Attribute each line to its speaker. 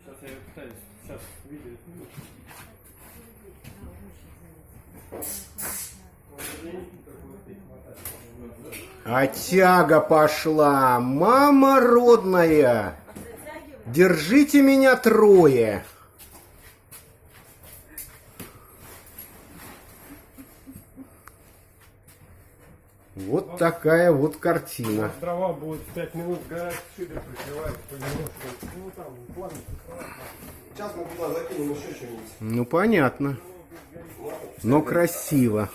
Speaker 1: Сейчас я пытаюсь, сейчас видео сниму.
Speaker 2: А тяга пошла, мама родная, держите меня трое. Вот такая вот картина.
Speaker 1: Дрова будет 5 минут сгорать, сюда прикрывать, понемножку. Ну там, плавно.
Speaker 3: Сейчас мы туда закинем еще что-нибудь.
Speaker 2: Ну понятно, но красиво.